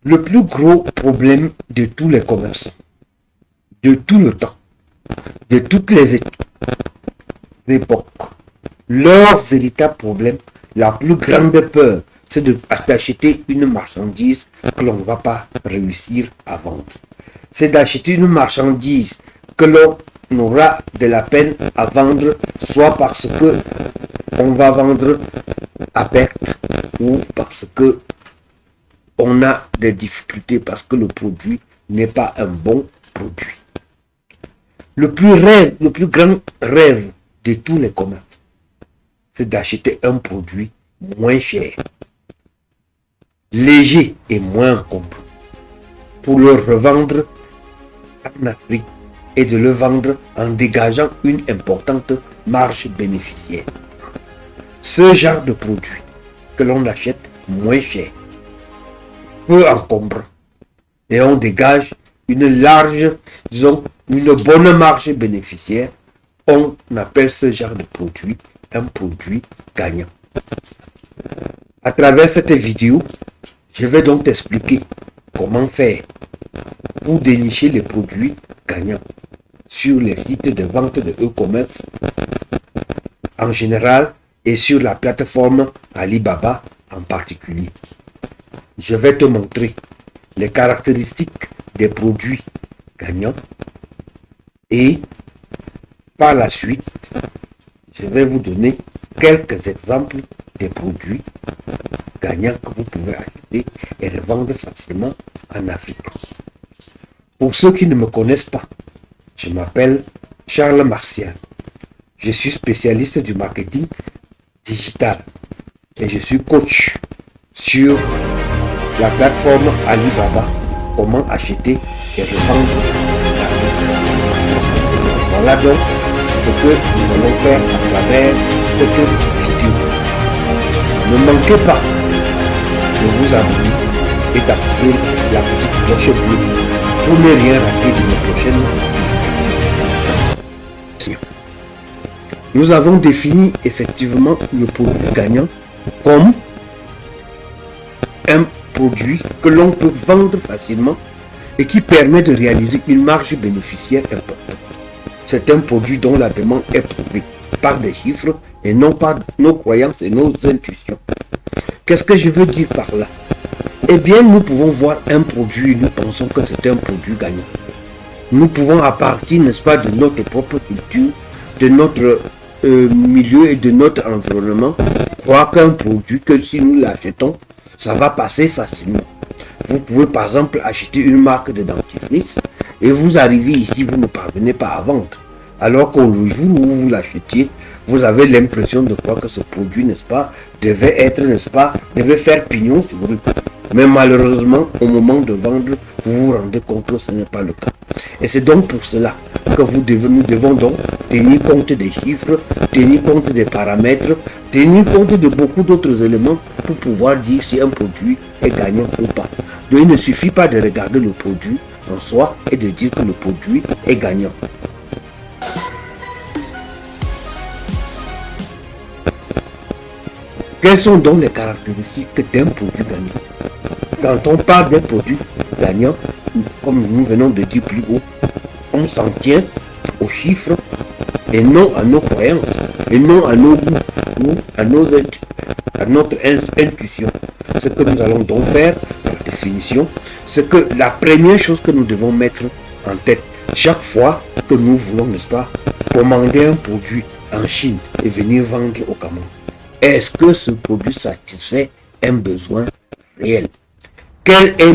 Le plus gros problème de tous les commerçants, de tout le temps, de toutes les époques, leur véritable problème, la plus grande peur, c'est d'acheter une marchandise que l'on ne va pas réussir à vendre. C'est d'acheter une marchandise que l'on aura de la peine à vendre, soit parce que on va vendre à perte ou parce que on a des difficultés, parce que le produit n'est pas un bon produit. Le plus grand rêve de tous les commerces, c'est d'acheter un produit moins cher, léger et moins encombrant, pour le revendre en Afrique et de le vendre en dégageant une importante marge bénéficiaire. Ce genre de produit que l'on achète moins cher, peu encombrant, et on dégage une large, disons, une bonne marge bénéficiaire, on appelle ce genre de produit un produit gagnant. À travers cette vidéo, je vais donc t'expliquer comment faire pour dénicher les produits gagnants sur les sites de vente de e-commerce en général et sur la plateforme Alibaba en particulier. Je vais te montrer les caractéristiques des produits gagnants et par la suite, je vais vous donner quelques exemples des produits gagnants que vous pouvez acheter et revendre facilement en Afrique. Pour ceux qui ne me connaissent pas, je m'appelle Charles Martial. Je suis spécialiste du marketing digital et je suis coach sur la plateforme Alibaba, comment acheter et revendre en Afrique. Voilà donc ce que nous allons faire à travers cette vidéo. Ne manquez pas de vous abonner et d'activer la petite cloche bleue pour ne rien rater de nos prochaines vidéos. Nous avons défini effectivement le produit gagnant comme un produit que l'on peut vendre facilement et qui permet de réaliser une marge bénéficiaire importante. C'est un produit dont la demande est prouvée par des chiffres et non par nos croyances et nos intuitions. Qu'est-ce que je veux dire par là? Eh bien, nous pouvons voir un produit et nous pensons que c'est un produit gagnant. Nous pouvons, à partir, n'est-ce pas, de notre propre culture, de notre milieu et de notre environnement, croire qu'un produit, que si nous l'achetons, ça va passer facilement. Vous pouvez par exemple acheter une marque de dentifrice et vous arrivez ici, vous ne parvenez pas à vendre. Alors qu'au jour où vous l'achetiez, vous avez l'impression de croire que ce produit, n'est-ce pas, devait être, n'est-ce pas, devait faire pignon sur rue. Mais malheureusement, au moment de vendre, vous vous rendez compte que ce n'est pas le cas. Et c'est donc pour cela que nous devons donc tenir compte des chiffres, tenir compte des paramètres, tenir compte de beaucoup d'autres éléments pour pouvoir dire si un produit est gagnant ou pas. Donc il ne suffit pas de regarder le produit en soi et de dire que le produit est gagnant. Quelles sont donc les caractéristiques d'un produit gagnant? Quand on parle d'un produit gagnant, comme nous venons de dire plus haut, on s'en tient aux chiffres et non à nos croyances, et non à nos goûts ou à notre intuition. Ce que nous allons donc faire, par définition, c'est que la première chose que nous devons mettre en tête, chaque fois que nous voulons, n'est-ce pas, commander un produit en Chine et venir vendre au Cameroun, est-ce que ce produit satisfait un besoin réel? Quel est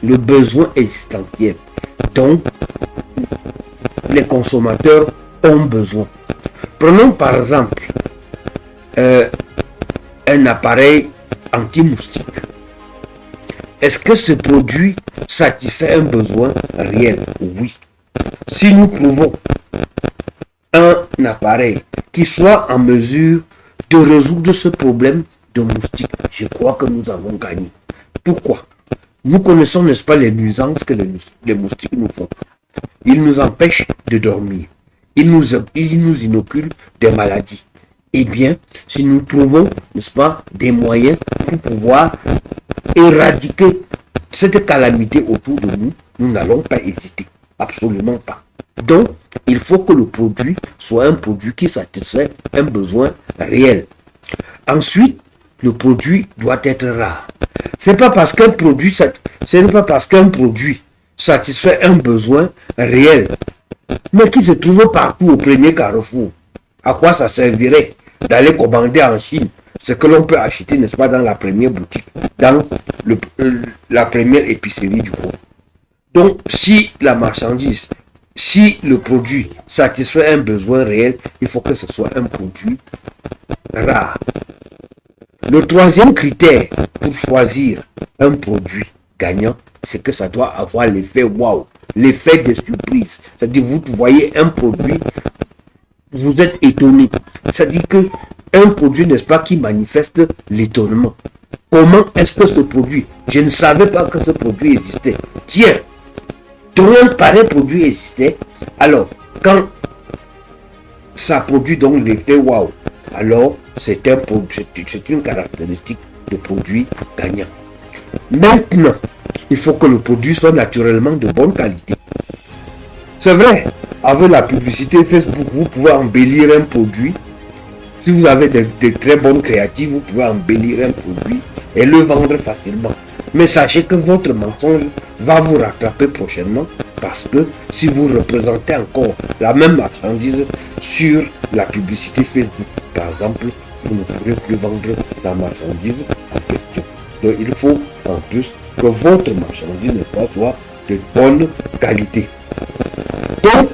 le besoin existentiel dont les consommateurs ont besoin? Prenons par exemple un appareil anti-moustique. Est-ce que ce produit satisfait un besoin réel? Oui. Si nous trouvons un appareil qui soit en mesure de résoudre ce problème de moustique, je crois que nous avons gagné. Pourquoi? Nous connaissons, n'est-ce pas, les nuisances que les moustiques nous font. Ils nous empêchent de dormir. Ils nous inoculent des maladies. Eh bien, si nous trouvons, n'est-ce pas, des moyens pour pouvoir éradiquer cette calamité autour de nous, nous n'allons pas hésiter. Absolument pas. Donc, il faut que le produit soit un produit qui satisfait un besoin réel. Ensuite, le produit doit être rare. Ce n'est pas parce qu'un produit satisfait un besoin réel, mais qui se trouve partout au premier carrefour. À quoi ça servirait d'aller commander en Chine ce que l'on peut acheter, n'est-ce pas, dans la première boutique, dans la première épicerie du coin. Donc, si la marchandise, si le produit satisfait un besoin réel, il faut que ce soit un produit rare. Le troisième critère pour choisir un produit gagnant, c'est que ça doit avoir l'effet wow, l'effet de surprise. C'est-à-dire, vous voyez un produit, vous êtes étonné. C'est-à-dire que un produit, n'est-ce pas, qui manifeste l'étonnement. Comment est-ce que ce produit, je ne savais pas que ce produit existait. Tiens, un pareil produit existait. Alors, quand ça produit donc l'effet wow, alors c'est une caractéristique de produit gagnant. Maintenant, il faut que le produit soit naturellement de bonne qualité. C'est vrai, avec la publicité Facebook, vous pouvez embellir un produit. Si vous avez de très bonnes créatives, vous pouvez embellir un produit et le vendre facilement. Mais sachez que votre mensonge va vous rattraper prochainement, parce que si vous représentez encore la même marchandise sur la publicité Facebook, par exemple, vous ne pourrez plus vendre la marchandise en question. Donc il faut en plus que votre marchandise soit de bonne qualité. Donc,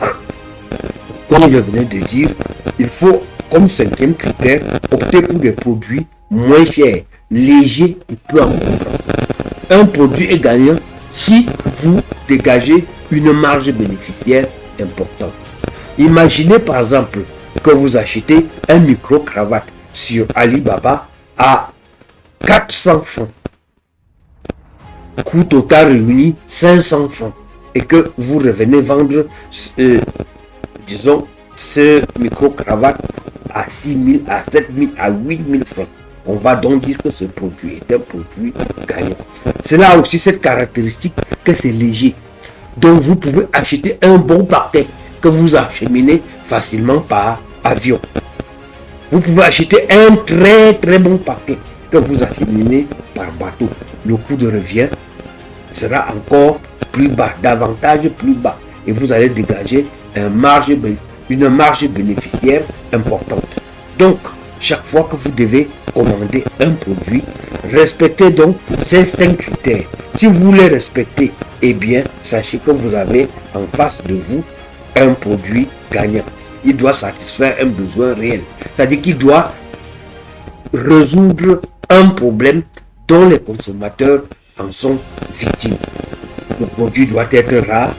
comme je venais de dire, il faut, comme cinquième critère, opter pour des produits moins chers, légers et peu encombrants. Un produit est gagnant si vous dégagez une marge bénéficiaire importante. Imaginez par exemple que vous achetez un micro-cravate sur Alibaba à 400 francs. Coût total réuni 500 francs. Et que vous revenez vendre, disons, ce micro-cravate à 6 000, à 7 000, à 8 000 francs. On va donc dire que ce produit est un produit gagnant. C'est là aussi cette caractéristique que c'est léger. Donc vous pouvez acheter un bon paquet que vous acheminez facilement par avion. Vous pouvez acheter un très bon paquet que vous acheminez par bateau. Le coût de revient sera encore plus bas, davantage plus bas. Et vous allez dégager une marge bénéficiaire importante. Donc, chaque fois que vous devez commander un produit, respectez donc ces 5 critères. Si vous les respectez, eh bien, sachez que vous avez en face de vous un produit gagnant. Il doit satisfaire un besoin réel. C'est-à-dire qu'il doit résoudre un problème dont les consommateurs en sont victimes. Le produit doit être rare,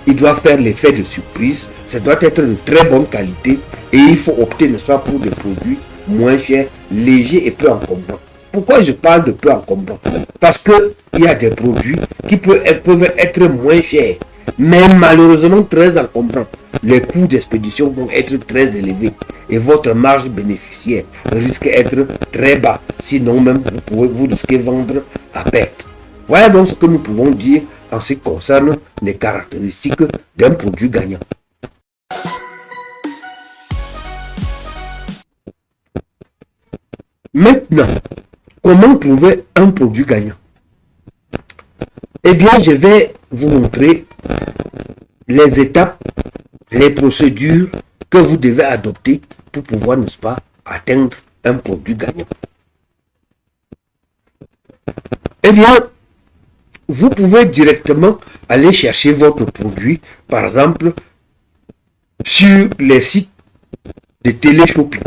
il doit faire l'effet de surprise, ça doit être de très bonne qualité et il faut opter, n'est-ce pas, pour des produits moins chers, légers et peu encombrants. Pourquoi je parle de peu encombrants? Parce qu'il y a des produits qui peuvent être moins chers, mais malheureusement très encombrants. Les coûts d'expédition vont être très élevés et votre marge bénéficiaire risque d'être très bas. Sinon même, vous risquez vendre à perte. Voilà donc ce que nous pouvons dire en ce qui concerne les caractéristiques d'un produit gagnant. Maintenant, comment trouver un produit gagnant? Eh bien, je vais vous montrer les étapes, les procédures que vous devez adopter pour pouvoir, n'est-ce pas, atteindre un produit gagnant. Eh bien, vous pouvez directement aller chercher votre produit, par exemple, sur les sites de téléshopping.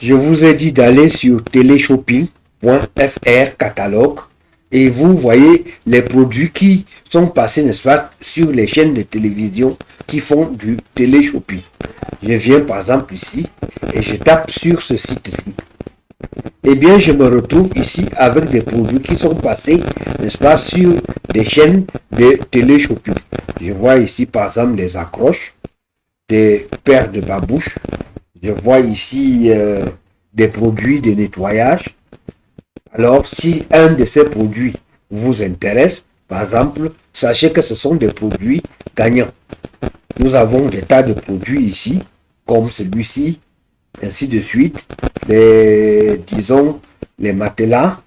Je vous ai dit d'aller sur téléshopping.fr catalogue et vous voyez les produits qui sont passés, n'est-ce pas, sur les chaînes de télévision qui font du téléshopping. Je viens par exemple ici et je tape sur ce site-ci. Eh bien, je me retrouve ici avec des produits qui sont passés, n'est-ce pas, sur des chaînes de téléshopping. Je vois ici par exemple des accroches, des paires de babouches. Je vois ici des produits de nettoyage. Alors, si un de ces produits vous intéresse, par exemple, sachez que ce sont des produits gagnants. Nous avons des tas de produits ici, comme celui-ci, ainsi de suite. Disons, les matelas.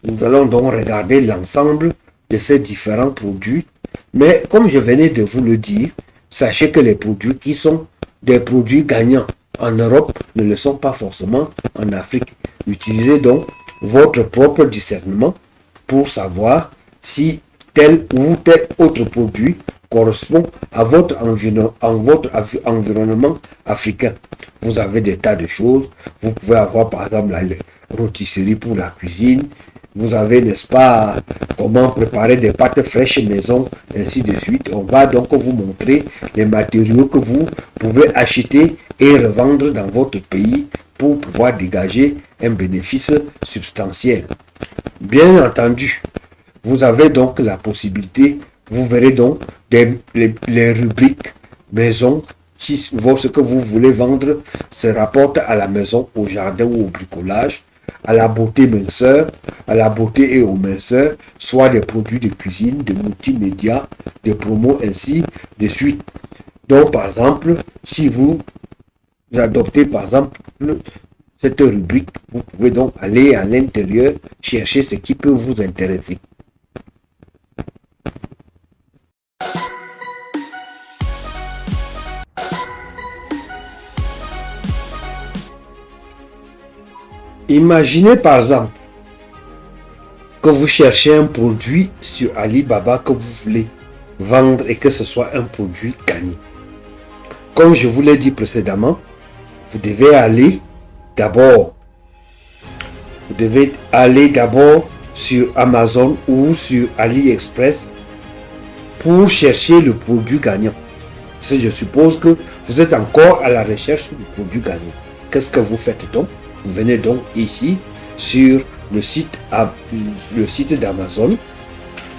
Nous allons donc regarder l'ensemble de ces différents produits. Mais comme je venais de vous le dire, sachez que les produits qui sont des produits gagnants en Europe ne le sont pas forcément en Afrique. Utilisez donc votre propre discernement pour savoir si tel ou tel autre produit correspond à votre environnement africain. Vous avez des tas de choses. Vous pouvez avoir par exemple la rôtisserie pour la cuisine. Vous avez, n'est-ce pas, comment préparer des pâtes fraîches maison, ainsi de suite. On va donc vous montrer les matériaux que vous pouvez acheter et revendre dans votre pays pour pouvoir dégager un bénéfice substantiel. Bien entendu, vous avez donc la possibilité, vous verrez donc les rubriques maison, si ce que vous voulez vendre se rapporte à la maison, au jardin ou au bricolage, à la beauté minceur, à la beauté et aux minceurs, soit des produits de cuisine, de multimédia, des promos, ainsi de suite. Donc, par exemple, si vous adoptez, par exemple, cette rubrique, vous pouvez donc aller à l'intérieur chercher ce qui peut vous intéresser. Imaginez par exemple que vous cherchez un produit sur Alibaba que vous voulez vendre et que ce soit un produit gagnant. Comme je vous l'ai dit précédemment, vous devez aller d'abord sur Amazon ou sur AliExpress pour chercher le produit gagnant. Si je suppose que vous êtes encore à la recherche du produit gagnant. Qu'est-ce que vous faites donc? Vous venez donc ici sur le site d'Amazon.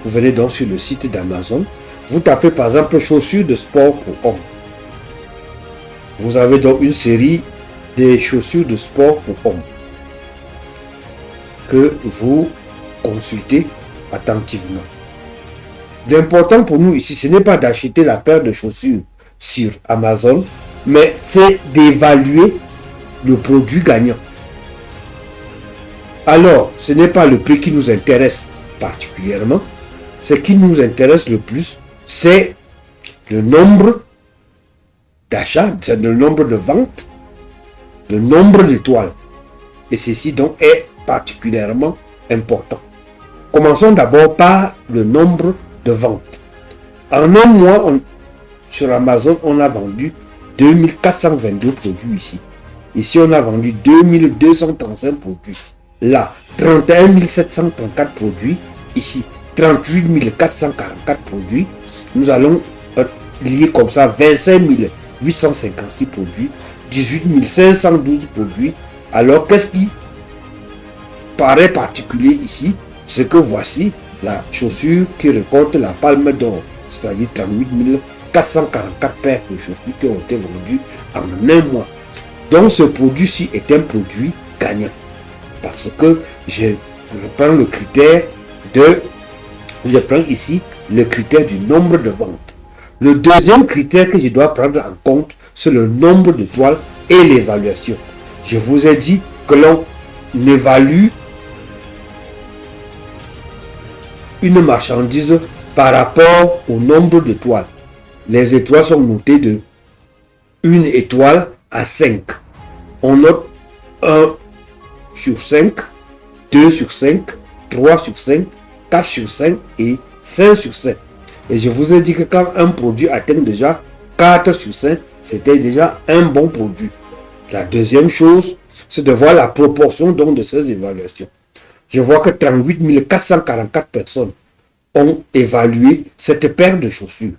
Vous venez donc sur le site d'Amazon. Vous tapez par exemple chaussures de sport pour hommes. Vous avez donc une série de chaussures de sport pour hommes que vous consultez attentivement. L'important pour nous ici, ce n'est pas d'acheter la paire de chaussures sur Amazon, mais c'est d'évaluer le produit gagnant. Alors, ce n'est pas le prix qui nous intéresse particulièrement. Ce qui nous intéresse le plus, c'est le nombre d'achats, c'est le nombre de ventes, le nombre d'étoiles. Et ceci donc est particulièrement important. Commençons d'abord par le nombre de ventes. En un mois, sur Amazon, on a vendu 2422 produits ici. Ici, on a vendu 2235 produits. Là, 31 734 produits. Ici, 38 444 produits. Nous allons lier comme ça 25 856 produits, 18 512 produits. Alors, qu'est-ce qui paraît particulier ici? C'est que voici la chaussure qui récolte la palme d'or, c'est-à-dire 38 444 paires de chaussures qui ont été vendues en un mois. Donc, ce produit-ci est un produit gagnant. Parce que je prends le critère je prends ici le critère du nombre de ventes. Le deuxième critère que je dois prendre en compte, c'est le nombre d'étoiles et l'évaluation. Je vous ai dit que l'on évalue une marchandise par rapport au nombre d'étoiles. Les étoiles sont notées de 1 étoile à 5. On note 1 sur 5, 2 sur 5, 3 sur 5, 4 sur 5 et 5 sur 5. Et je vous ai dit que quand un produit atteint déjà 4 sur 5, c'était déjà un bon produit. La deuxième chose, c'est de voir la proportion donc de ces évaluations. Je vois que 38 444 personnes ont évalué cette paire de chaussures.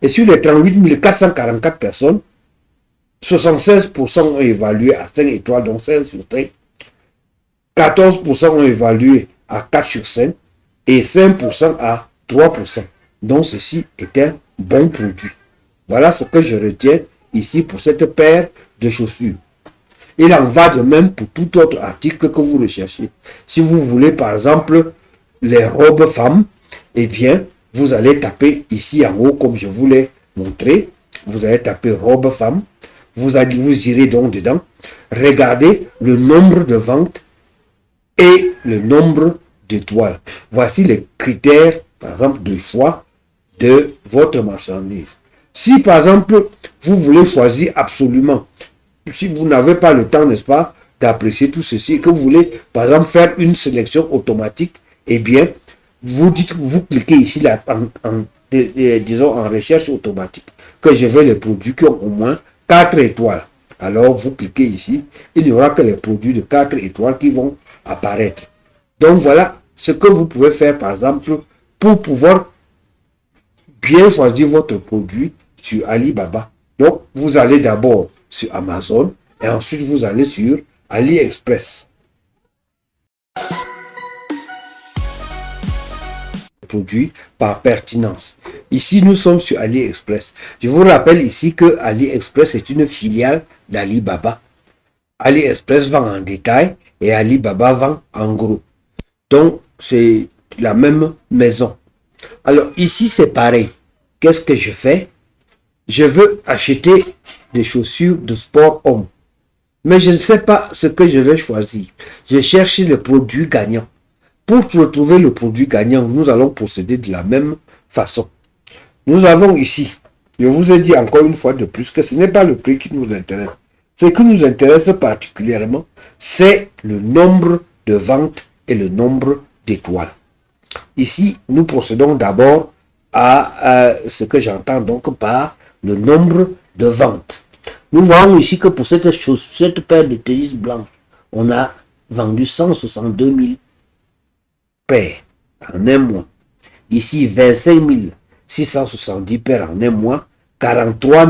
Et sur les 38 444 personnes, 76% ont évalué à 5 étoiles, donc 5 sur 5. 14% ont évalué à 4 sur 5 et 5% à 3%. Donc ceci est un bon produit. Voilà ce que je retiens ici pour cette paire de chaussures. Il en va de même pour tout autre article que vous recherchez. Si vous voulez par exemple les robes femmes, eh bien vous allez taper ici en haut comme je vous l'ai montré. Vous allez taper robe femme. Vous irez donc dedans. Regardez le nombre de ventes et le nombre d'étoiles. Voici les critères, par exemple, de choix de votre marchandise. Si, par exemple, vous voulez choisir absolument, si vous n'avez pas le temps, n'est-ce pas, d'apprécier tout ceci, que vous voulez, par exemple, faire une sélection automatique, eh bien, vous cliquez ici, là, disons, en recherche automatique, que je veux les produits qui ont au moins 4 étoiles. Alors, vous cliquez ici, il n'y aura que les produits de 4 étoiles qui vont apparaître. Donc, voilà ce que vous pouvez faire, par exemple, pour pouvoir bien choisir votre produit sur Alibaba. Donc, vous allez d'abord sur Amazon et ensuite vous allez sur AliExpress. Produit par pertinence. Ici, nous sommes sur AliExpress. Je vous rappelle ici que AliExpress est une filiale d'Alibaba. AliExpress vend en détail et Alibaba vend en gros. Donc, c'est la même maison. Alors, ici, c'est pareil. Qu'est-ce que je fais? Je veux acheter des chaussures de sport homme. Mais je ne sais pas ce que je vais choisir. Je cherche le produit gagnant. Pour retrouver le produit gagnant, nous allons procéder de la même façon. Nous avons ici, je vous ai dit encore une fois de plus que ce n'est pas le prix qui nous intéresse. Ce qui nous intéresse particulièrement, c'est le nombre de ventes et le nombre d'étoiles. Ici, nous procédons d'abord à ce que j'entends donc par le nombre de ventes. Nous voyons ici que pour cette paire de tennis blancs, on a vendu 162 000 paires en un mois. Ici, 25 670 paires en un mois, 43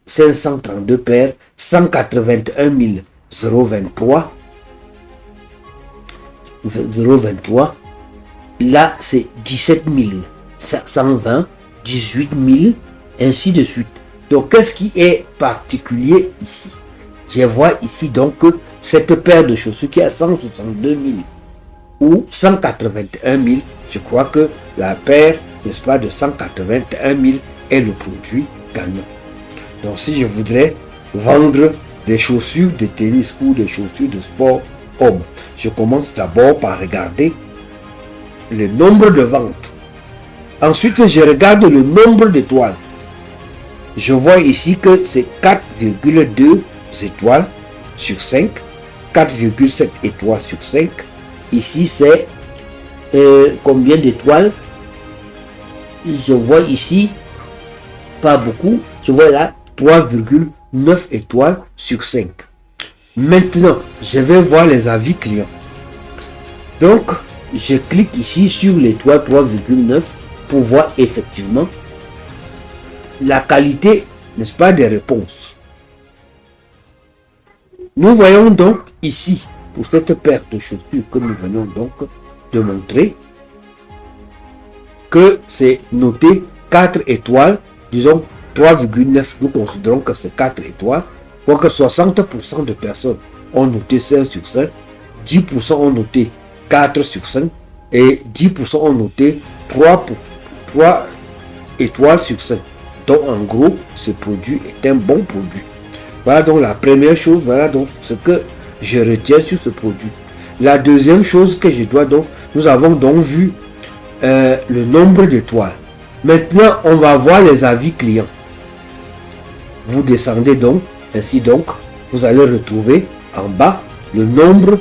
532 paires, 181 023. Là, c'est 17 120, 18 000, ainsi de suite. Donc, qu'est-ce qui est particulier ici? Je vois ici donc que cette paire de chaussures qui a 162 000 ou 181 000, je crois que la paire, n'est-ce pas, de 181 000 est le produit gagnant. Donc, si je voudrais vendre des chaussures de tennis ou des chaussures de sport homme, je commence d'abord par regarder le nombre de ventes. Ensuite, je regarde le nombre d'étoiles. Je vois ici que c'est 4,2 étoiles sur 5, 4,7 étoiles sur 5. Ici, c'est combien d'étoiles? Je vois ici, pas beaucoup. Je vois là 3,9 étoiles sur 5. Maintenant, je vais voir les avis clients. Donc, je clique ici sur l'étoile 3,9 pour voir effectivement la qualité, n'est-ce pas, des réponses. Nous voyons donc ici, pour cette paire de chaussures que nous venons donc de montrer, que c'est noté 4 étoiles, disons 3,9, nous considérons que c'est 4 étoiles, donc 60% de personnes ont noté 5 sur 5, 10% ont noté 4 sur 5 et 10% ont noté 3 étoiles sur 5. Donc en gros, ce produit est un bon produit. Voilà donc la première chose, voilà donc ce que je retiens sur ce produit. La deuxième chose que je dois donc, nous avons donc vu le nombre d'étoiles. Maintenant, on va voir les avis clients. Vous descendez donc, ainsi donc, vous allez retrouver en bas le nombre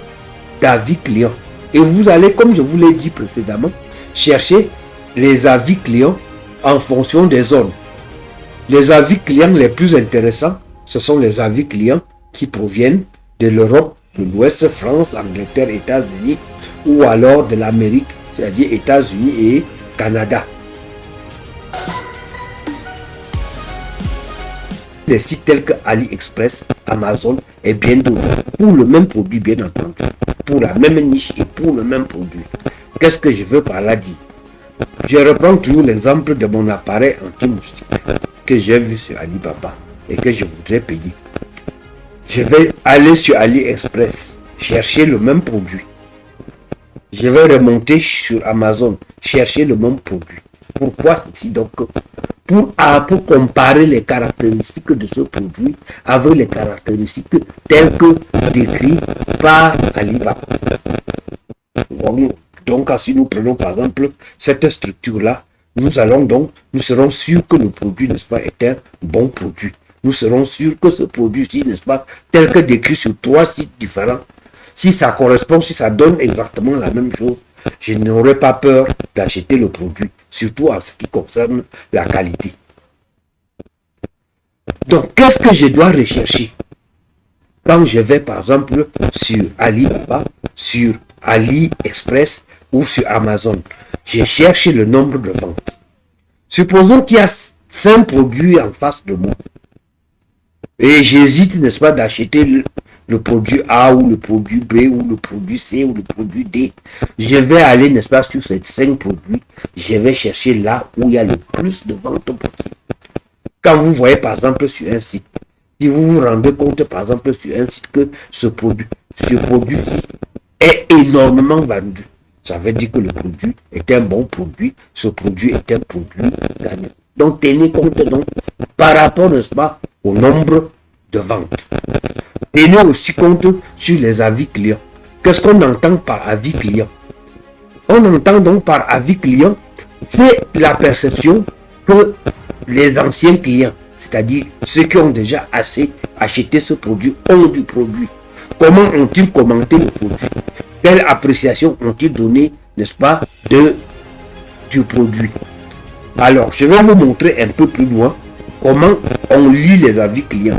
d'avis clients. Et vous allez, comme je vous l'ai dit précédemment, chercher les avis clients en fonction des zones. Les avis clients les plus intéressants, ce sont les avis clients qui proviennent de l'Europe, de l'Ouest, France, Angleterre, États-Unis, ou alors de l'Amérique, c'est-à-dire États-Unis et Canada. Des sites tels que AliExpress, Amazon et bien d'autres, pour le même produit bien entendu, pour la même niche et pour le même produit. Qu'est-ce que je veux par là dire? Je reprends toujours l'exemple de mon appareil anti-moustique que j'ai vu sur Alibaba. et que je voudrais payer. Je vais aller sur AliExpress, chercher le même produit. Je vais remonter sur Amazon, chercher le même produit. Pourquoi ici donc? Pour comparer les caractéristiques de ce produit avec les caractéristiques telles que décrites par Alibaba. Donc, si nous prenons par exemple cette structure-là, nous serons sûrs que le produit, n'est-ce pas, est un bon produit. Nous serons sûrs que ce produit-ci, n'est-ce pas, tel que décrit sur 3 sites différents, si ça correspond, si ça donne exactement la même chose, je n'aurai pas peur d'acheter le produit, surtout en ce qui concerne la qualité. Donc, qu'est-ce que je dois rechercher quand je vais, par exemple, sur Alibaba, sur AliExpress ou sur Amazon? Je cherche le nombre de ventes. Supposons qu'il y a 5 produits en face de moi. Et j'hésite, n'est-ce pas, d'acheter le produit A ou le produit B ou le produit C ou le produit D. Je vais aller, n'est-ce pas, sur ces 5 produits. Je vais chercher là où il y a le plus de ventes possible. Quand vous voyez, par exemple, sur un site, si vous vous rendez compte, par exemple, sur un site que ce produit est énormément vendu, ça veut dire que le produit est un bon produit, ce produit est un produit gagnant. Donc, tenez compte donc par rapport, n'est-ce pas, au nombre de ventes. Tenez aussi compte sur les avis clients. Qu'est-ce qu'on entend par avis client? On entend donc par avis client, c'est la perception que les anciens clients, c'est-à-dire ceux qui ont déjà assez acheté ce produit, ont du produit. Comment ont-ils commenté le produit? Quelle appréciation ont-ils donné, n'est-ce pas, du produit? Alors, je vais vous montrer un peu plus loin comment on lit les avis clients.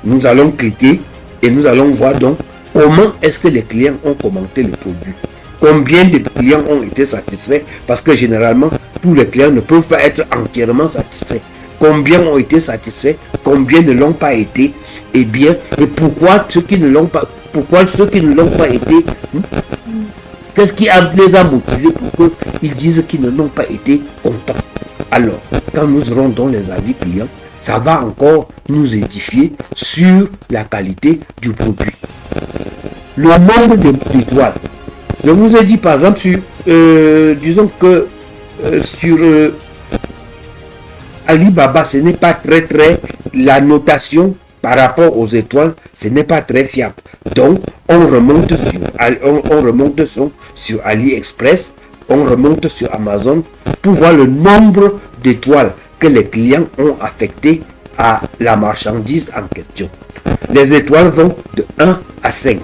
Nous allons cliquer et nous allons voir donc comment est-ce que les clients ont commenté le produit. Combien de clients ont été satisfaits, parce que généralement, tous les clients ne peuvent pas être entièrement satisfaits. Combien ont été satisfaits, combien ne l'ont pas été, et bien, et pourquoi ceux qui ne l'ont pas été, qu'est-ce qui les a motivés pour qu'ils disent qu'ils ne l'ont pas été contents. Alors, quand nous aurons dans les avis clients, ça va encore nous édifier sur la qualité du produit. Le nombre d'étoiles. Je vous ai dit par exemple disons que sur Alibaba, ce n'est pas très la notation par rapport aux étoiles, ce n'est pas très fiable. Donc, on remonte sur AliExpress, on remonte sur Amazon pour voir le nombre d'étoiles que les clients ont affecté à la marchandise en question. Les étoiles vont de 1 à 5.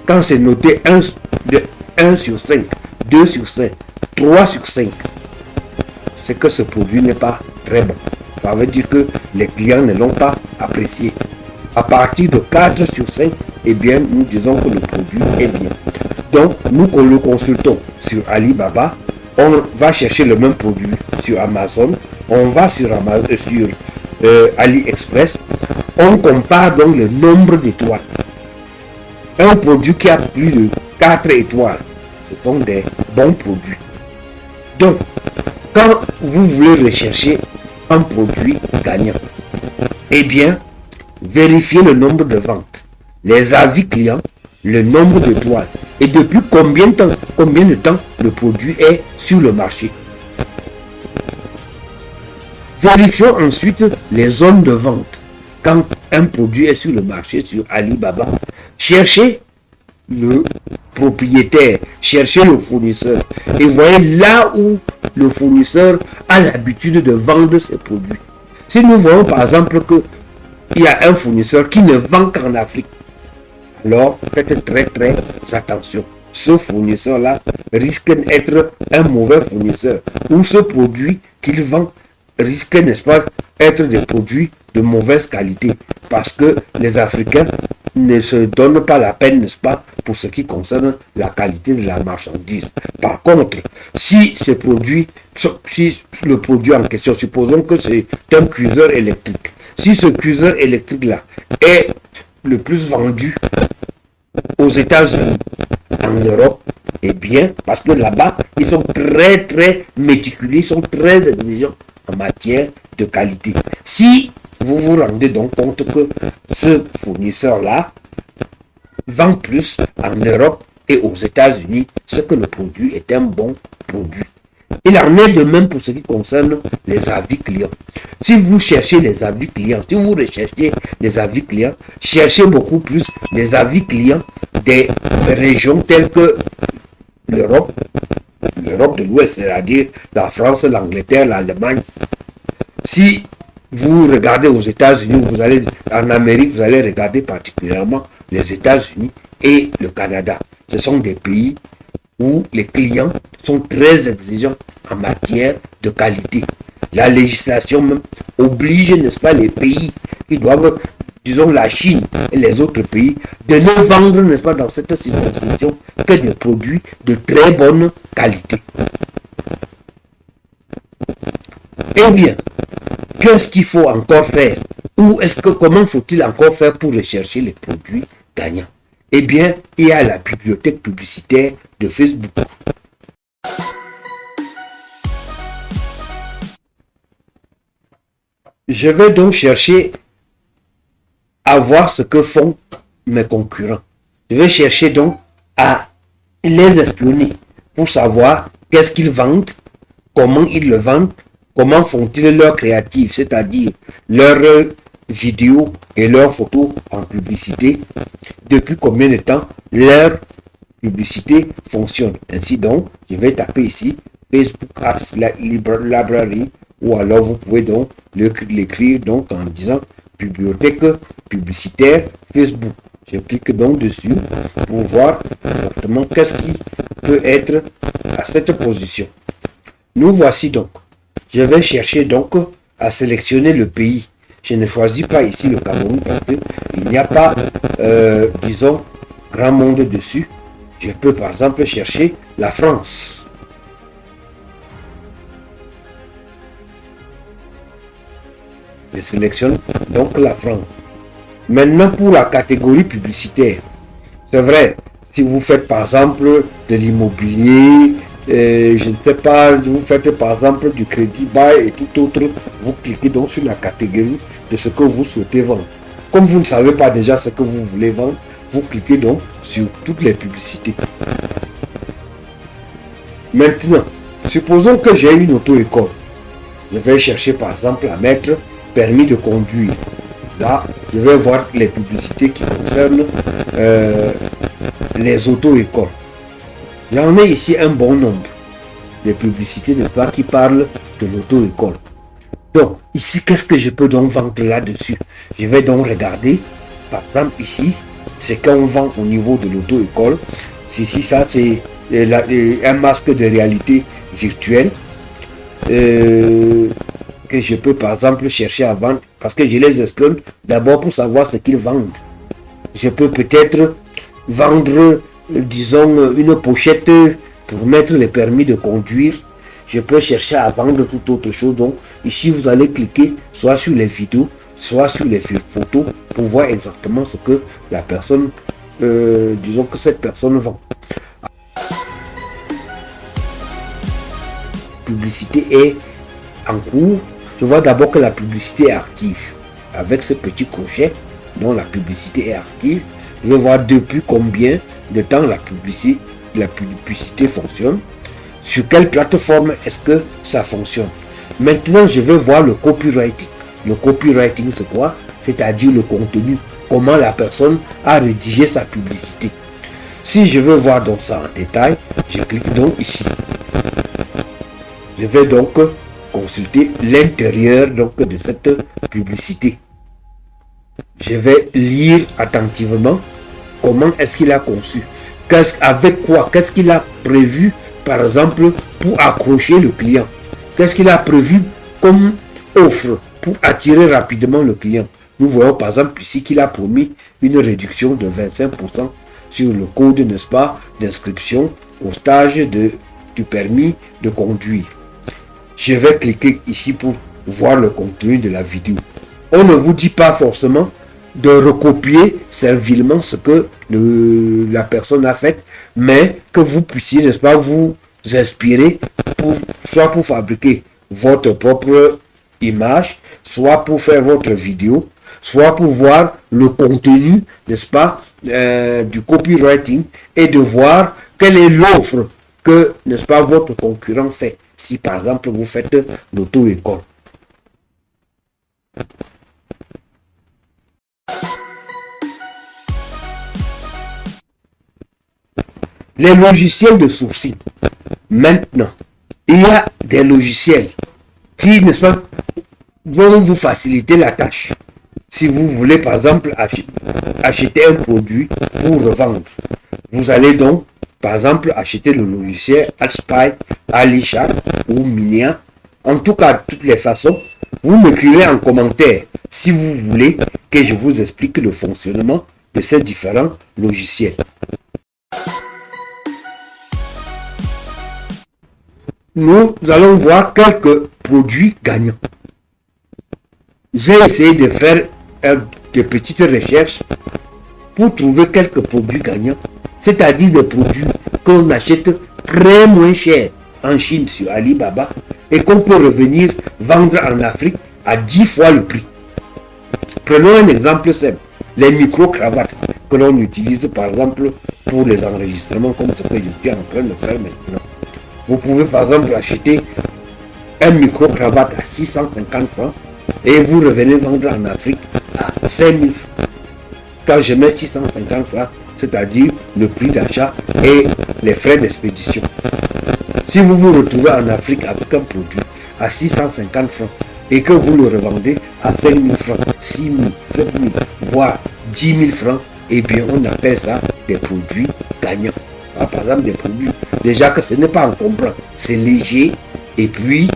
Quand c'est noté 1 sur 5, 2 sur 5, 3 sur 5, c'est que ce produit n'est pas très bon. Ça veut dire que les clients ne l'ont pas apprécié. À partir de 4 sur 5, eh bien, nous disons que le produit est bien. Donc, nous le consultons sur Alibaba, on va chercher le même produit sur Amazon, on va sur AliExpress, on compare donc le nombre d'étoiles. Un produit qui a plus de 4 étoiles, ce sont des bons produits. Donc, quand vous voulez rechercher un produit gagnant, eh bien, vérifiez le nombre de ventes, les avis clients, le nombre d'étoiles et depuis combien de temps le produit est sur le marché. Vérifions ensuite les zones de vente. Quand un produit est sur le marché sur Alibaba, cherchez le propriétaire, cherchez le fournisseur et voyez là où le fournisseur a l'habitude de vendre ses produits. Si nous voyons par exemple qu'il y a un fournisseur qui ne vend qu'en Afrique, alors faites très attention. Ce fournisseur-là risque d'être un mauvais fournisseur ou ce produit qu'il vend risque, n'est-ce pas, être des produits de mauvaise qualité parce que les Africains ne se donnent pas la peine, n'est-ce pas, pour ce qui concerne la qualité de la marchandise. Par contre, si le produit en question, supposons que c'est un cuiseur électrique, si ce cuiseur électrique-là est le plus vendu aux États-Unis, en Europe, eh bien, parce que là-bas, ils sont très méticuleux, ils sont très exigeants en matière de qualité. Si vous vous rendez donc compte que ce fournisseur-là vend plus en Europe et aux États-Unis, ce que le produit est un bon produit. Il en est de même pour ce qui concerne les avis clients. Si vous cherchez les avis clients, si vous recherchez les avis clients, cherchez beaucoup plus les avis clients des régions telles que l'Europe de l'Ouest, c'est-à-dire la France, l'Angleterre, l'Allemagne. Si vous regardez aux États-Unis, vous allez en Amérique, vous allez regarder particulièrement les États-Unis et le Canada. Ce sont des pays où les clients sont très exigeants en matière de qualité. La législation même oblige, n'est-ce pas, les pays qui doivent, disons la Chine et les autres pays, de ne vendre, n'est-ce pas, dans cette circonscription que des produits de très bonne qualité. Eh bien, qu'est-ce qu'il faut encore faire? Comment faut-il encore faire pour rechercher les produits gagnants? Eh bien, il y a la bibliothèque publicitaire de Facebook. Je vais donc chercher à voir ce que font mes concurrents. Je vais chercher donc à les espionner pour savoir qu'est-ce qu'ils vendent, comment ils le vendent, comment font-ils leur créatif, c'est-à-dire leurs vidéos et leurs photos en publicité, depuis combien de temps leur publicité fonctionne. Ainsi donc, je vais taper ici Facebook Ads Library, ou alors vous pouvez donc l'écrire donc en disant bibliothèque publicitaire Facebook. Je clique donc dessus pour voir exactement qu'est-ce qui peut être à cette position. Nous voici donc. Je vais chercher donc à sélectionner le pays. Je ne choisis pas ici le Cameroun parce qu'il n'y a pas, disons, grand monde dessus. Je peux par exemple chercher la France. Je sélectionne donc la France. Maintenant pour la catégorie publicitaire. C'est vrai, si vous faites par exemple de l'immobilier, je ne sais pas, vous faites par exemple du crédit bail et tout autre, vous cliquez donc sur la catégorie de ce que vous souhaitez vendre. Comme vous ne savez pas déjà ce que vous voulez vendre, vous cliquez donc sur toutes les publicités. Maintenant, supposons que j'ai une auto-école. Je vais chercher par exemple à mettre permis de conduire. Là, je vais voir les publicités qui concernent les auto-écoles. J'en ai ici un bon nombre de publicités, n'est-ce pas, qui parlent de l'auto-école. Donc, ici, qu'est-ce que je peux donc vendre là-dessus? Je vais donc regarder, par exemple, ici, c'est qu'on vend au niveau de l'auto-école. Ici, ça, c'est un masque de réalité virtuelle que je peux, par exemple, chercher à vendre, parce que je les espionne d'abord pour savoir ce qu'ils vendent. Je peux peut-être vendre, disons, une pochette pour mettre les permis de conduire. Je peux chercher à vendre toute autre chose. Donc ici vous allez cliquer soit sur les vidéos, soit sur les photos pour voir exactement ce que la personne, disons que cette personne vend. La publicité est en cours. Je vois d'abord que la publicité est active. Avec ce petit crochet dont la publicité est active, je vais voir depuis combien de temps la publicité fonctionne. Sur quelle plateforme est-ce que ça fonctionne? Maintenant, je vais voir le copywriting. Le copywriting, c'est quoi? C'est-à-dire le contenu. Comment la personne a rédigé sa publicité. Si je veux voir donc ça en détail, je clique donc ici. Je vais donc consulter l'intérieur donc de cette publicité. Je vais lire attentivement comment est-ce qu'il a conçu. Avec quoi? Qu'est-ce qu'il a prévu? Par exemple, pour accrocher le client. Qu'est-ce qu'il a prévu comme offre pour attirer rapidement le client? Nous voyons par exemple ici qu'il a promis une réduction de 25% sur le code, n'est-ce pas, d'inscription au stage du permis de conduire. Je vais cliquer ici pour voir le contenu de la vidéo. On ne vous dit pas forcément de recopier servilement ce que la personne a fait, mais que vous puissiez, n'est-ce pas, vous inspirer soit pour fabriquer votre propre image, soit pour faire votre vidéo, soit pour voir le contenu, n'est-ce pas, du copywriting et de voir quelle est l'offre que, n'est-ce pas, votre concurrent fait. Si par exemple vous faites l'auto-école. Les logiciels de sourcing. Maintenant, il y a des logiciels qui, n'est-ce pas, vont vous faciliter la tâche. Si vous voulez, par exemple, acheter un produit pour revendre, vous allez donc, par exemple, acheter le logiciel AdSpy, Alisha ou Minia. En tout cas, de toutes les façons, vous m'écrivez en commentaire si vous voulez que je vous explique le fonctionnement de ces différents logiciels. Nous allons voir quelques produits gagnants. J'ai essayé de faire de petites recherches pour trouver quelques produits gagnants, c'est-à-dire des produits qu'on achète très moins cher en Chine sur Alibaba et qu'on peut revenir vendre en Afrique à 10 fois le prix. Prenons un exemple simple, les micro-cravates que l'on utilise par exemple pour les enregistrements comme ce que je suis en train de faire maintenant. Vous pouvez par exemple acheter un micro-cravate à 650 francs et vous revenez vendre en Afrique à 5000 francs. Quand je mets 650 francs, c'est-à-dire le prix d'achat et les frais d'expédition. Si vous vous retrouvez en Afrique avec un produit à 650 francs et que vous le revendez à 5000 francs, 6000, 7000, voire 10 000 francs, eh bien on appelle ça des produits gagnants. Par exemple des produits, déjà que ce n'est pas encombrant, c'est léger et puis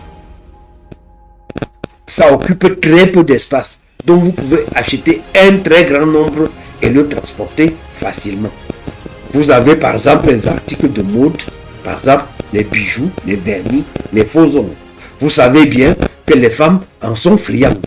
ça occupe très peu d'espace. Donc vous pouvez acheter un très grand nombre et le transporter facilement. Vous avez par exemple les articles de mode, par exemple les bijoux, les vernis, les faux ongles. Vous savez bien que les femmes en sont friandes.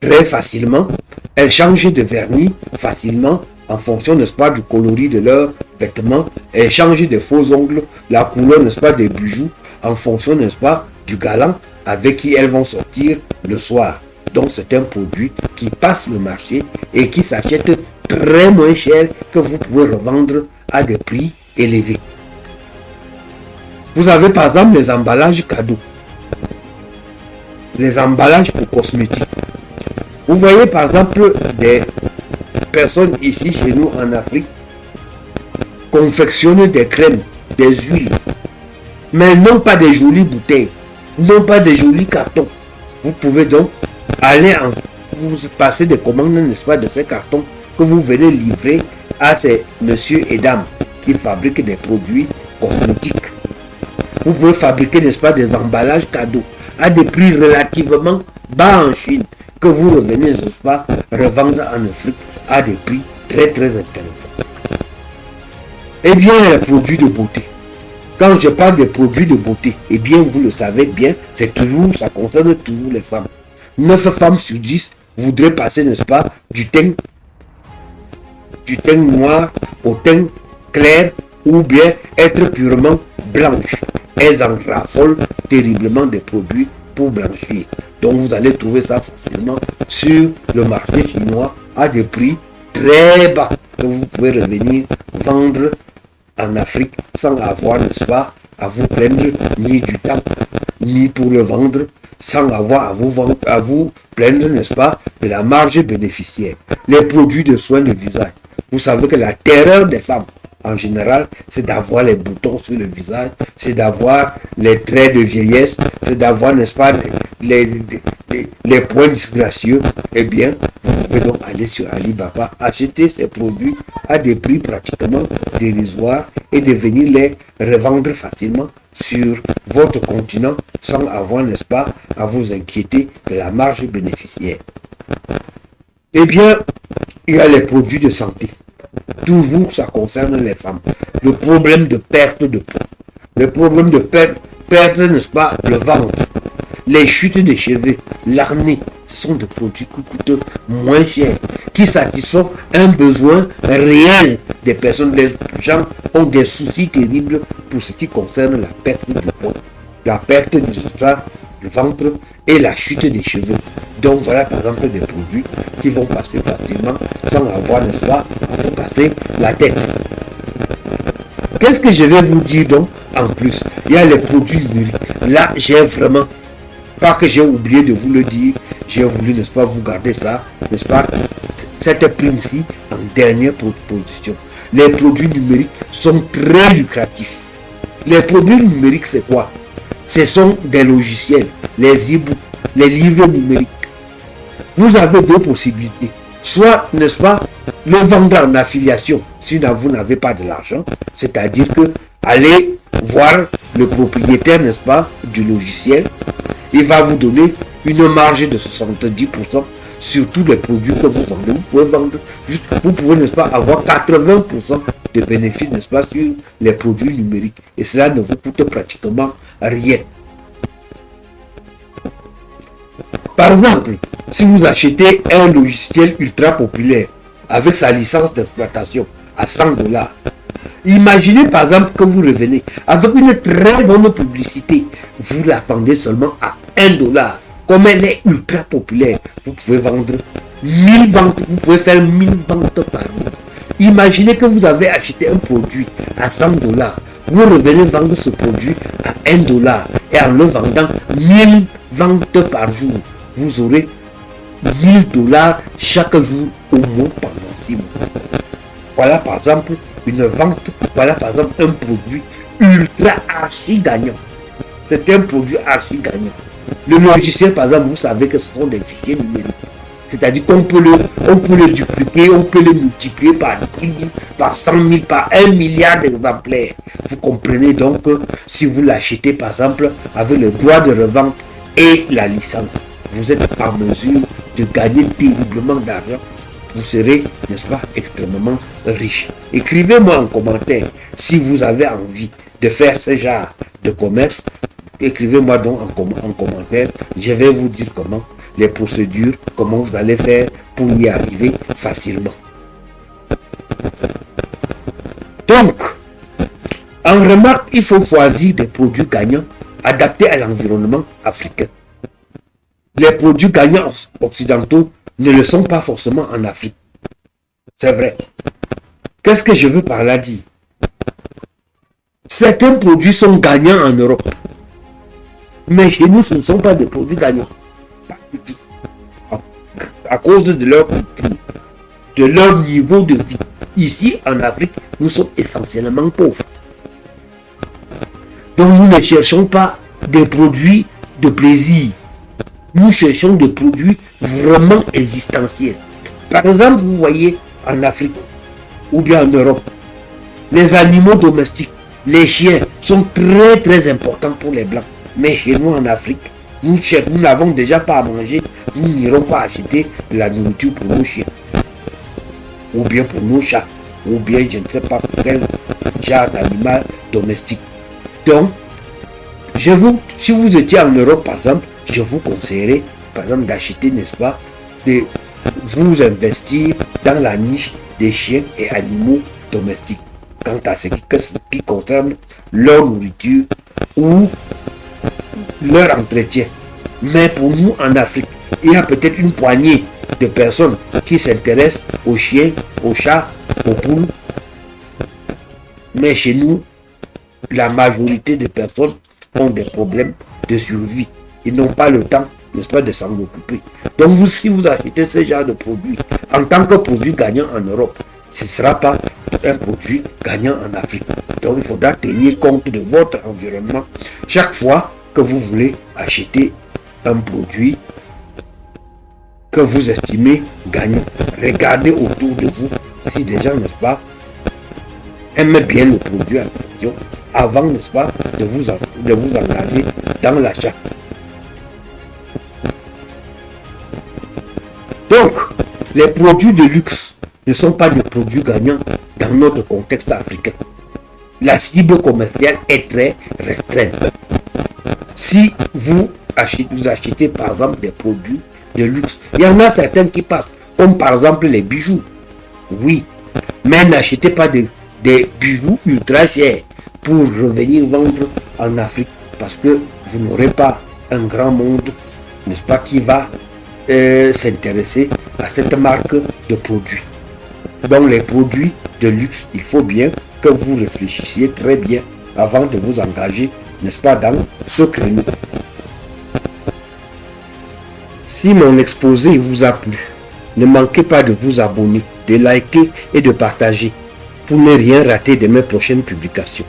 Très facilement, elles changent de vernis facilement en fonction, n'est-ce pas, du coloris de leurs vêtements. Elles changent de faux ongles, la couleur, n'est-ce pas, des bijoux en fonction, n'est-ce pas, du galant avec qui elles vont sortir le soir. Donc c'est un produit qui passe le marché et qui s'achète très moins cher que vous pouvez revendre à des prix élevés. Vous avez par exemple les emballages cadeaux, les emballages pour cosmétiques. Vous voyez par exemple des personnes ici chez nous en Afrique confectionnent des crèmes, des huiles, mais non pas des jolies bouteilles, non pas des jolis cartons. Vous pouvez donc aller vous passer des commandes, n'est-ce pas, de ces cartons que vous venez livrer à ces messieurs et dames qui fabriquent des produits cosmétiques. Vous pouvez fabriquer, n'est-ce pas, des emballages cadeaux à des prix relativement bas en Chine que vous revenez, n'est-ce pas, revendre en Afrique à des prix très très intéressants. Eh bien, les produits de beauté. Quand je parle des produits de beauté, eh bien, vous le savez bien, c'est toujours, ça concerne toujours les femmes. 9 femmes sur 10 voudraient passer, n'est-ce pas, du teint noir au teint clair ou bien être purement blanche. Elles en raffolent terriblement des produits pour blanchir. Donc vous allez trouver ça facilement sur le marché chinois à des prix très bas que vous pouvez revenir vendre en Afrique sans avoir, n'est-ce pas, à vous prendre ni du temps ni pour le vendre, sans avoir à vous plaindre, n'est-ce pas, de la marge bénéficiaire. Les produits de soins de visage. Vous savez que la terreur des femmes, en général, c'est d'avoir les boutons sur le visage, c'est d'avoir les traits de vieillesse, c'est d'avoir, n'est-ce pas, les points disgracieux. Eh bien, vous pouvez donc aller sur Alibaba, acheter ces produits à des prix pratiquement dérisoires et de venir les revendre facilement sur votre continent sans avoir, n'est-ce pas, à vous inquiéter de la marge bénéficiaire. Eh bien, il y a les produits de santé. Toujours, ça concerne les femmes. Le problème de perte de poids. Le problème de perdre, n'est-ce pas, le ventre. Les chutes de cheveux, l'acné, ce sont des produits qui coûtent moins cher, qui satisfont un besoin réel des personnes. Les gens ont des soucis terribles pour ce qui concerne la perte du poids, la perte du sang le ventre et la chute des cheveux. Donc voilà par exemple des produits qui vont passer facilement sans avoir, n'est-ce pas, à vous casser la tête. Qu'est-ce que je vais vous dire donc en plus? Il y a les produits numériques. Là, j'ai vraiment, pas que j'ai oublié de vous le dire, j'ai voulu, n'est-ce pas, vous garder ça, n'est-ce pas, cette prime-ci en dernière position. Les produits numériques sont très lucratifs. Les produits numériques, c'est quoi? Ce sont des logiciels, les e-books, les livres numériques. Vous avez deux possibilités. Soit, n'est-ce pas, le vendre en affiliation si vous n'avez pas de l'argent. C'est-à-dire que allez voir le propriétaire, n'est-ce pas, du logiciel. Il va vous donner une marge de 70% sur tous les produits que vous vendez. Vous pouvez vendre, vous pouvez, n'est-ce pas, avoir 80% de bénéfices, n'est-ce pas, sur les produits numériques. Et cela ne vous coûte pratiquement rien. Par exemple, si vous achetez un logiciel ultra populaire avec sa licence d'exploitation à 100$, imaginez par exemple que vous revenez avec une très bonne publicité, vous la vendez seulement à 1$. Comme elle est ultra populaire, vous pouvez vendre 1000 ventes, vous pouvez faire 1000 ventes par mois. Imaginez que vous avez acheté un produit à 100$, vous revenez vendre ce produit à 1$ et en le vendant 1000 ventes par jour, vous aurez 1000$ chaque jour au moins pendant 6 mois. Voilà par exemple une vente, voilà par exemple un produit ultra archi gagnant. C'est un produit archi gagnant. Le logiciel par exemple, vous savez que ce sont des fichiers numériques. C'est-à-dire qu'on peut le dupliquer, on peut le multiplier par 10 000, par 100 000, par 1 milliard d'exemplaires. Vous comprenez donc que si vous l'achetez par exemple avec le droit de revente et la licence, vous êtes en mesure de gagner terriblement d'argent. Vous serez, n'est-ce pas, extrêmement riche. Écrivez-moi en commentaire si vous avez envie de faire ce genre de commerce. Écrivez-moi donc en commentaire. Je vais vous dire comment, les procédures, comment vous allez faire pour y arriver facilement. Donc, en remarque, il faut choisir des produits gagnants adaptés à l'environnement africain. Les produits gagnants occidentaux ne le sont pas forcément en Afrique. C'est vrai. Qu'est-ce que je veux par là dire? Certains produits sont gagnants en Europe. Mais chez nous, ce ne sont pas des produits gagnants. Pas du tout. À cause de leur culture, de leur niveau de vie. Ici, en Afrique, nous sommes essentiellement pauvres. Donc, nous ne cherchons pas des produits de plaisir. Nous cherchons des produits vraiment existentiels. Par exemple, vous voyez en Afrique ou bien en Europe, les animaux domestiques, les chiens sont très très importants pour les Blancs. Mais chez nous en Afrique, nous n'avons déjà pas à manger, nous n'irons pas acheter de la nourriture pour nos chiens. Ou bien pour nos chats, ou bien je ne sais pas pour quel genre d'animal domestique. Donc, si vous étiez en Europe par exemple, je vous conseillerais par exemple d'acheter, n'est-ce pas, de vous investir dans la niche des chiens et animaux domestiques. Quant à ce qui concerne leur nourriture ou leur entretien. Mais pour nous en Afrique, il y a peut-être une poignée de personnes qui s'intéressent aux chiens, aux chats, aux poules. Mais chez nous, la majorité des personnes ont des problèmes de survie. Ils n'ont pas le temps, n'est-ce pas, de s'en occuper. Donc si vous achetez ce genre de produit en tant que produit gagnant en Europe, ce ne sera pas un produit gagnant en Afrique. Donc il faudra tenir compte de votre environnement chaque fois que vous voulez acheter un produit que vous estimez gagnant. Regardez autour de vous si des gens, n'est-ce pas, aiment bien le produit en question avant, n'est-ce pas, de vous engager dans l'achat. Donc, les produits de luxe ne sont pas des produits gagnants dans notre contexte africain. La cible commerciale est très restreinte. Si vous achetez par exemple des produits de luxe, il y en a certains qui passent, comme par exemple les bijoux. Oui, mais n'achetez pas des bijoux ultra chers pour revenir vendre en Afrique parce que vous n'aurez pas un grand monde, n'est-ce pas, qui va s'intéresser à cette marque de produits. Donc les produits de luxe, il faut bien que vous réfléchissiez très bien avant de vous engager, n'est-ce pas, dans ce créneau. Si mon exposé vous a plu, ne manquez pas de vous abonner, de liker et de partager pour ne rien rater de mes prochaines publications.